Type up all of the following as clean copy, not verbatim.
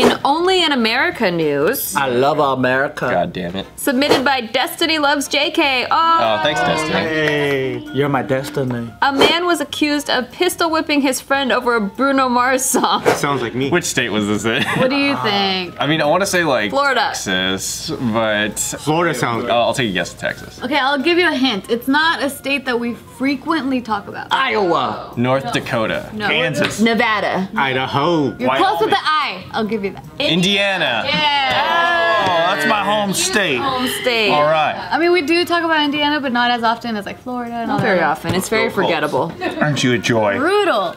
in Only in America news. I love America. God damn it. Submitted by Destiny Loves JK. Oh, thanks, Destiny. Hey, you're my destiny. A man was accused of pistol whipping his friend over a Bruno Mars song. Sounds like me. Which state was this in? What do you think? I mean, I want to say like Florida. Texas, but Florida sounds good. I'll take a guess at Texas. Okay, I'll give you a hint. It's not a state that we frequently talk about. Iowa. North Dakota. No. Kansas. Nevada. Idaho. You're close with the I. I'll give you that. Indiana. Yeah. Oh, that's my home state. Home state. All right. I mean, we do talk about Indiana, but not as often as like Florida and all Not very that. often. It's very forgettable. Aren't you a joy? Brutal.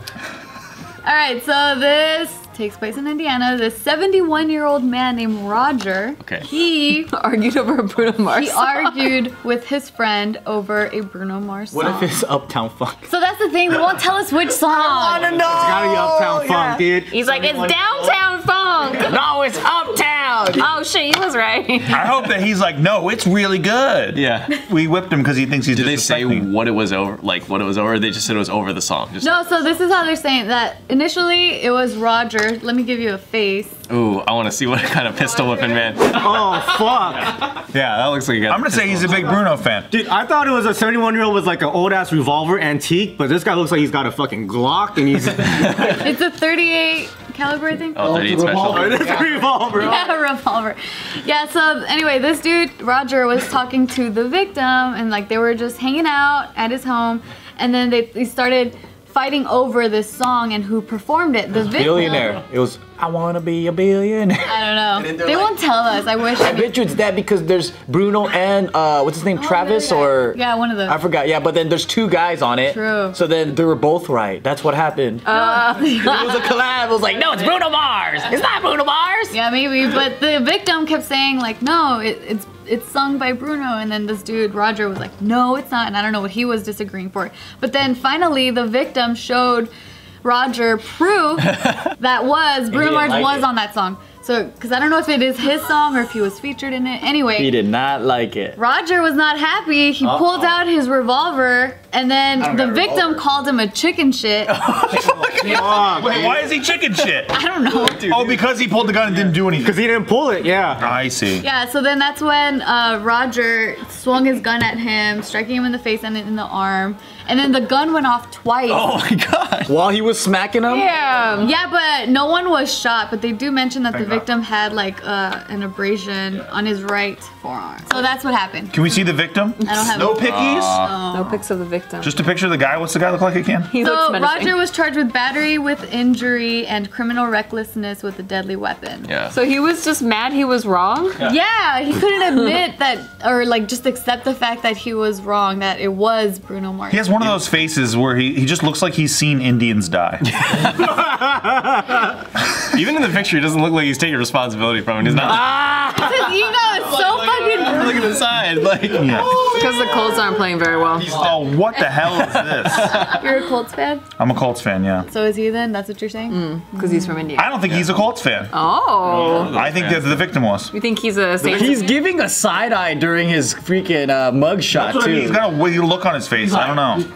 All right, so this takes place in Indiana. This 71-year-old man named Roger. Okay. He Argued over a Bruno Mars he song. argued with his friend over a Bruno Mars song. What if it's Uptown Funk? So that's the thing. They won't tell us which song. I don't know. It's gotta be Uptown Funk, dude. He's like, it's downtown funk. No, it's Uptown. Oh shit, he was right. I hope that he's like, no, it's really good. Yeah. We whipped him because he thinks he's Did they say disrespecting. what it was over? Like what it was over? Or they just said it was over the song. Just No, so this is how they're saying that initially it was Roger. Let me give you a face. Ooh, I want to see what kind of pistol whipping man. Oh, fuck. Yeah, that looks like a guy. I'm gonna say he's a big Bruno fan. Dude, I thought it was a 71-year-old with like an old-ass revolver antique, but this guy looks like he's got a fucking Glock and he's... It's a 38 caliber, I think. Oh, 38 special. It is a revolver. Yeah, a revolver. Yeah, so anyway, this dude, Roger, was talking to the victim and like they were just hanging out at his home and then they started fighting over this song and who performed it. The victim. Billionaire. It was, I wanna be a billionaire. I don't know. then they're They like- won't tell us. I wish. I bet you it's that because there's Bruno and what's his name, Travis yeah. or Yeah, one of them. I forgot. Yeah, but then there's two guys on it. True. So then they were both right. That's what happened. It was a collab. It was like, no, it's Bruno Mars. It's not Bruno Mars. Yeah, maybe. But the victim kept saying like, no, it's sung by Bruno. And then this dude, Roger, was like, no, it's not. And I don't know what he was disagreeing for. But then finally the victim showed Roger proof that Bruno didn't Mars like was it. on that song. So, because I don't know if it is his song or if he was featured in it. Anyway. He did not like it. Roger was not happy. He pulled out his revolver, and then the victim called him a chicken shit. Wait, why is he chicken shit? I don't know. Oh, because he pulled the gun and didn't do anything. Because he didn't pull it, yeah. I see. Yeah, so then that's when Roger swung his gun at him, striking him in the face and in the arm. And then the gun went off twice. Oh my god. While he was smacking him? Yeah. Yeah, but no one was shot. But they do mention that the victim had like an abrasion on his right forearm. So that's what happened. Can we see the victim? I don't have No it. pickies? No pics of the victim. Just a picture of the guy? What's the guy look like again? He looks So menacing. Roger was charged with battery with injury and criminal recklessness with a deadly weapon. Yeah. So he was just mad he was wrong? Yeah, he couldn't admit that, or like just accept the fact that he was wrong, that it was Bruno Mars. He has one of those faces where he just looks like he's seen Indians die. Even in the picture, he doesn't look like he's taking responsibility from it. He's not. His ego is so fucking. Look at the side, like. Yeah. Because the Colts aren't playing very well. Oh, what the hell is this? You're a Colts fan? I'm a Colts fan, yeah. So is he then? That's what you're saying? Because he's from India. I don't think he's a Colts fan. Oh. I think that the victim was. You think he's a Saints? He's giving a side eye during his freaking mugshot That's what I mean. too. He's got a weird look on his face. I don't know.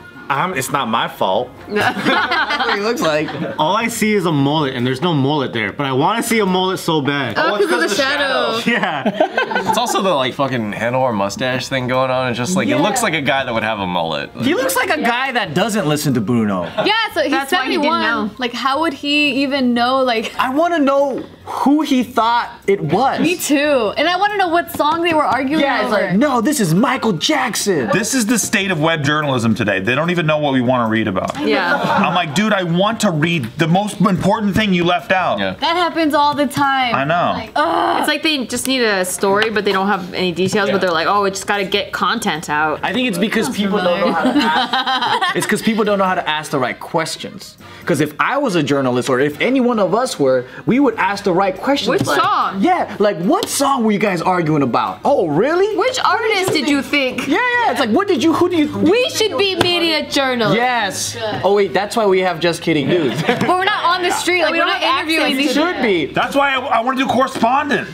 It's not my fault. That's what he looks like. All I see is a mullet, and there's no mullet there. But I want to see a mullet so bad. Oh, because of the shadow. Yeah. It's also the like fucking handlebar mustache thing going on. It's just like it looks like a guy that would have a mullet. He looks like a guy that doesn't listen to Bruno. Yeah, so he's That's why he 71. didn't know. Like, how would he even know? Like, I want to know who he thought it was. me too. And I want to know what song they were arguing Yeah, it's over. like, no, this is Michael Jackson. This is the state of web journalism today. They don't even know what we want to read about. Yeah. I'm like, dude, I want to read the most important thing you left out. Yeah. That happens all the time. I know. Like, ugh. It's like they just need a story, but they don't have any details, but they're like, oh, we just gotta get content out. I think it's because people don't know how to ask. It's because people don't know how to ask the right questions. Because if I was a journalist, or if any one of us were, we would ask the right questions. Which like, song? Yeah, like what song were you guys arguing about? Oh, really? Which artist did you think? Yeah, it's like, who do you? We should be media journalists. Yes. Oh wait, that's why we have Just Kidding News. But we're not on the street. Like, We we're don't not have interviewing access these to Should be. That's why I want to do correspondent.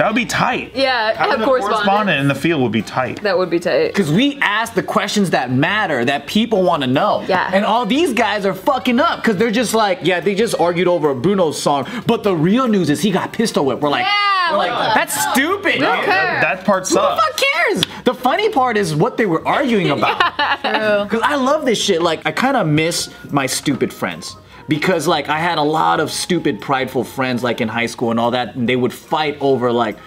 That would be tight. Yeah, Having have a correspondent in the field would be tight. That would be tight. Because we ask the questions that matter, that people want to know. Yeah. And all these guys are fucking up because they're just like, yeah, they just argued over a Bruno song, but the real news is he got pistol whipped. We're like, that's stupid. We don't care. That part Who the sucks. fuck cares? The funny part is what they were arguing about. True. Because I love this shit. Like, I kind of miss my stupid friends. Because, like, I had a lot of stupid, prideful friends, like, in high school and all that, and they would fight over, like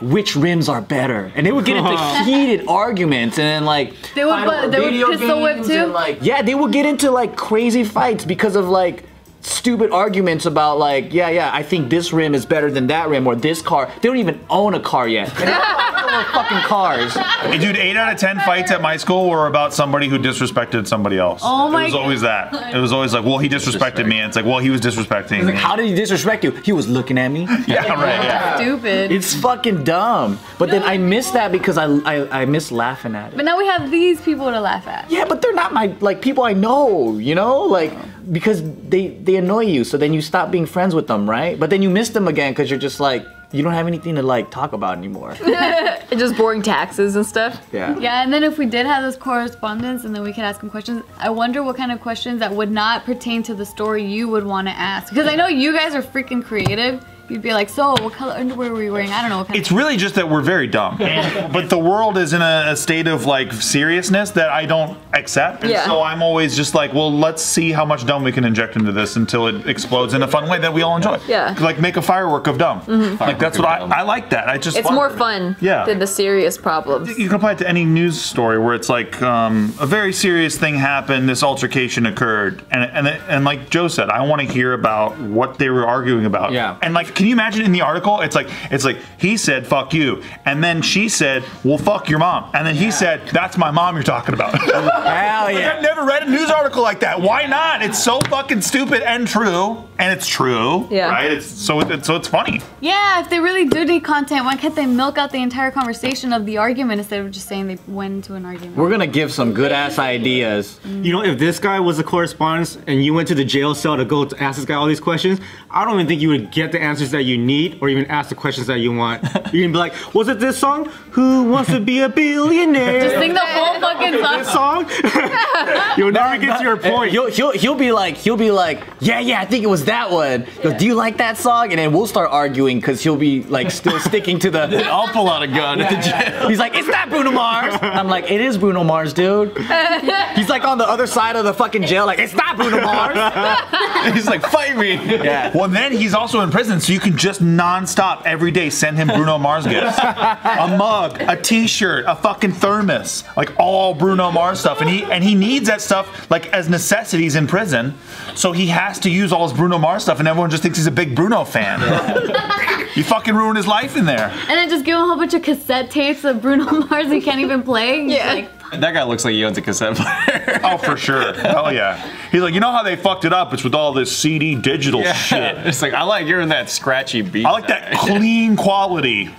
which rims are better. And they would get into heated arguments, and then, like, They would pistol whip too? and, like, yeah, they would get into, like, crazy fights because of, like, stupid arguments about, like, yeah, I think this rim is better than that rim, or this car. They don't even own a car yet. And they're fucking cars. Hey, dude, 8 out of 10 fights at my school were about somebody who disrespected somebody else. Oh my It was always that. It was always like, well, he disrespected me. And it's like, well, he was disrespecting Like, me. how did he disrespect you? He was looking at me. Yeah, right, yeah. Stupid. It's fucking dumb. But then I miss that because I miss laughing at it. But now we have these people to laugh at. Yeah, but they're not my, like, people I know, you know? Like, because they annoy you, so then you stop being friends with them, right? But then you miss them again because you're just like, you don't have anything to, like, talk about anymore. And just boring taxes and stuff. Yeah. Yeah, and then if we did have this correspondence and then we could ask them questions, I wonder what kind of questions that would not pertain to the story you would want to ask. Because I know you guys are freaking creative. You'd be like, so what color underwear were you wearing? I don't know what kind It's really just that we're very dumb. But the world is in a state of, like, seriousness that I don't accept. And Yeah. so I'm always just like, well, let's see how much dumb we can inject into this until it explodes in a fun way that we all enjoy. Yeah. Like, make a firework of dumb. Like, that's what I like that. I just It's more fun Yeah. than the serious problems. You can apply it to any news story where it's like a very serious thing happened, this altercation occurred, and like Joe said, I want to hear about what they were arguing about. Yeah. And like, can you imagine in the article? It's like he said fuck you, and then she said, well, fuck your mom, and then he said, that's my mom you're talking about. Hell Like, yeah. I've never read a news article like that. Why not? It's so fucking stupid and true, and it's true. Yeah. Right. It's funny. Yeah, if they really do need content, why can't they milk out the entire conversation of the argument instead of just saying they went into an argument? We're gonna give some good ass ideas. You know, if this guy was a correspondent and you went to the jail cell to go to ask this guy all these questions, I don't even think you would get the answers that you need or even ask the questions that you want. You're gonna be like, was it this song? Who wants to be a billionaire? Just sing the whole fucking This song. song? You'll never get to your point. He'll be like, yeah, I think it was that one. He goes, do you like that song? And then we'll start arguing because he'll be like still sticking to the. I'll pull out a gun at the gym. He's like, it's not Bruno Mars. I'm like, it is Bruno Mars, dude. He's like on the other side of the fucking jail, like, it's not Bruno Mars. He's like, fight me. Yeah. Well, then he's also in prison, so you can just non-stop every day send him Bruno Mars gifts. A mug, a t-shirt, a fucking thermos, like all Bruno Mars stuff. And he needs that stuff like as necessities in prison. So he has to use all his Bruno Mars stuff, and everyone just thinks he's a big Bruno fan. You fucking ruined his life in there. And then just give him a whole bunch of cassette tapes of Bruno Mars he can't even play. He's Yeah. like, That guy looks like he owns a cassette player. Oh, for sure. Hell yeah. He's like, you know how they fucked it up? It's with all this CD digital shit. It's like, I like hearing that scratchy beat. I like that clean quality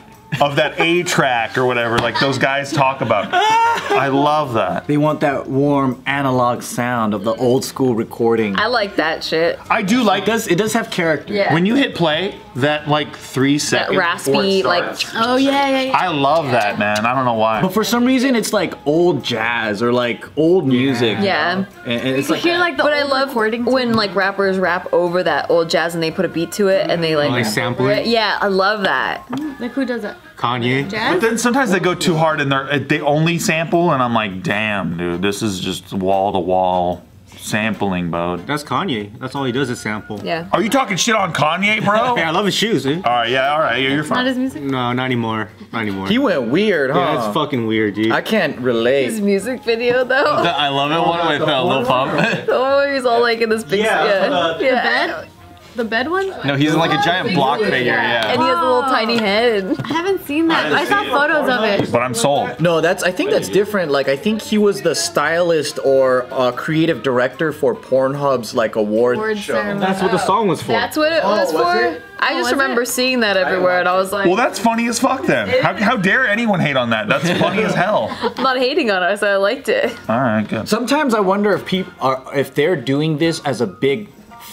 of that A track or whatever, like those guys talk about. I love that. They want that warm analog sound of the old school recording. I like that shit. I do like It does have character. Yeah. when you hit play, that like 3 That seconds. before raspy, it like. starts. oh yeah. I love that, man. I don't know why. But for some reason, it's like old jazz or like old music. Yeah. And it's You like hear like the But I old love recording when like rappers rap over that old jazz and they put a beat to it and they like. Like sample it? Yeah, I love that. Like who does that? Kanye. But Jazz? then sometimes they go too hard and they only sample, and I'm like, damn, dude, this is just wall to wall sampling, bud. That's Kanye. That's all he does is sample. Yeah. Are you talking shit on Kanye, bro? Hey, I love his shoes, dude. All right, yeah, you're Not fine. his music? No, not anymore. Not anymore. he went weird, huh? Yeah, that's fucking weird, dude. I can't relate. His music video though. I love it. One with Lil Pump. The one where he's all like in this big. Yeah, The bed? The bed one? No, he's in like a giant block figure. Yeah. And he has a little tiny head. I haven't seen that. I saw photos of it. But I'm sold. No, I think that's different. Like, I think he was the stylist or creative director for Pornhub's like award Award show. ceremony. That's what the song was for. That's what it was was for. it? I just was remember it? seeing that everywhere, and I was like, Well, that's funny as fuck then. How dare anyone hate on that? That's funny as hell. I'm not hating on it. I said I liked it. All right, good. Sometimes I wonder if people are if they're doing this as a big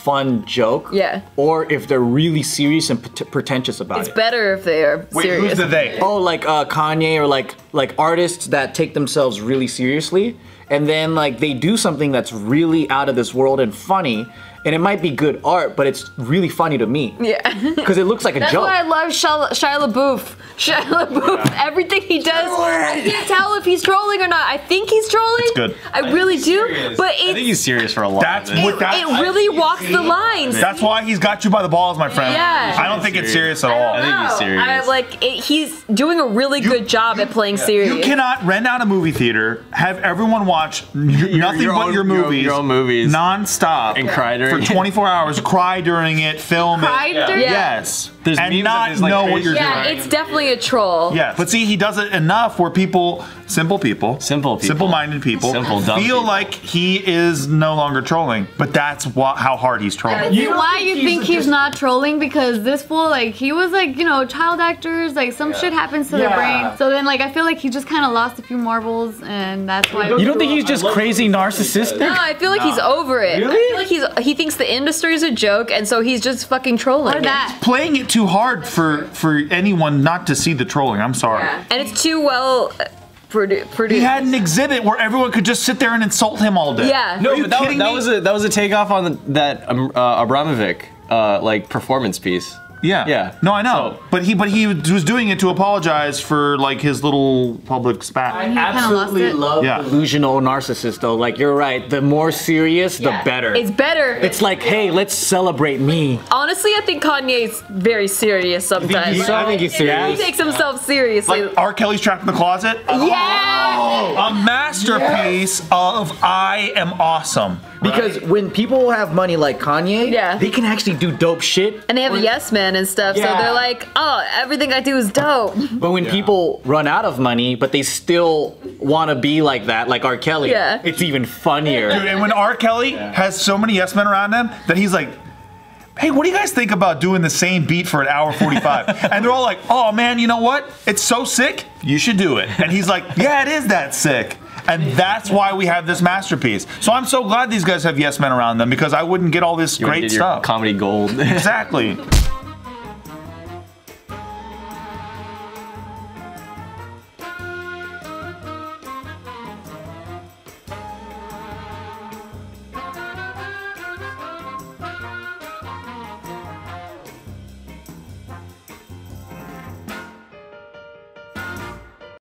fun joke. Yeah. Or if they're really serious and pretentious about It's it. better if they are Wait, serious. who's the they? Oh, like Kanye or like artists that take themselves really seriously, and then like they do something that's really out of this world and funny, and it might be good art, but it's really funny to me. Yeah. Because it looks like a That's joke. why I love Shia LaBeouf. Shia LaBeouf, everything he does, I can't tell if he's trolling or not. I think he's trolling. It's good. I really do. But I think he's serious for a lot. That's of it. what it really walks the lines. That's why he's got you by the balls, my friend. Yeah. I don't think it's serious at all. I think he's serious. He's doing a really good job at playing serious. You cannot rent out a movie theater, have everyone watch nothing but your movies, your own movies, non-stop, and cry during for 24 hours, cry during it, film Cry it. during- Yes. There's and memes not of his, like, know what crazy you're shit. Yeah, doing. it's definitely a troll. Yeah, but see, he does it enough where simple-minded people, Simple, dumb feel people. like he is no longer trolling. But that's how hard he's trolling. You why you think he's not trolling? Because this fool, like, he was like, you know, child actors, like some shit happens to their brain. So then, like, I feel like he just kind of lost a few marbles, and that's why. You don't think he's just crazy narcissistic? No, I feel like he's over it. Really? I feel like he thinks the industry is a joke, and so he's just fucking trolling. Or that. Playing it too hard for anyone not to see the trolling. I'm sorry. Yeah. And it's too well produced. He had an exhibit where everyone could just sit there and insult him all day. Yeah. No, Are you but kidding me? that was a takeoff on that Abramovic like performance piece. Yeah. Yeah. No, I know. So- but he was doing it to apologize for like his little public spat. He kinda lost Absolutely it. love Yeah. delusional narcissist though. Like you're right. The more serious, the better. It's better. It's like, hey, let's celebrate me. Honestly, I think Kanye's very serious sometimes. I think he's He serious. takes himself seriously. Like R. Kelly's Trapped in the Closet. Yeah. A masterpiece of I am awesome. Because when people have money like Kanye, Yeah. they can actually do dope shit. And they have yes men and stuff, so Yeah. they're like, oh, everything I do is dope. But when people run out of money, but they still want to be like that, like R. Kelly, Yeah. it's even funnier. Dude, and when R. Kelly has so many yes men around him that he's like, hey, what do you guys think about doing the same beat for an hour 45? And they're all like, oh man, you know what? It's so sick, you should do it. And he's like, yeah, it is that sick. And that's why we have this masterpiece. So I'm so glad these guys have yes men around them because I wouldn't get all this You wanna great get your stuff. comedy gold. Exactly.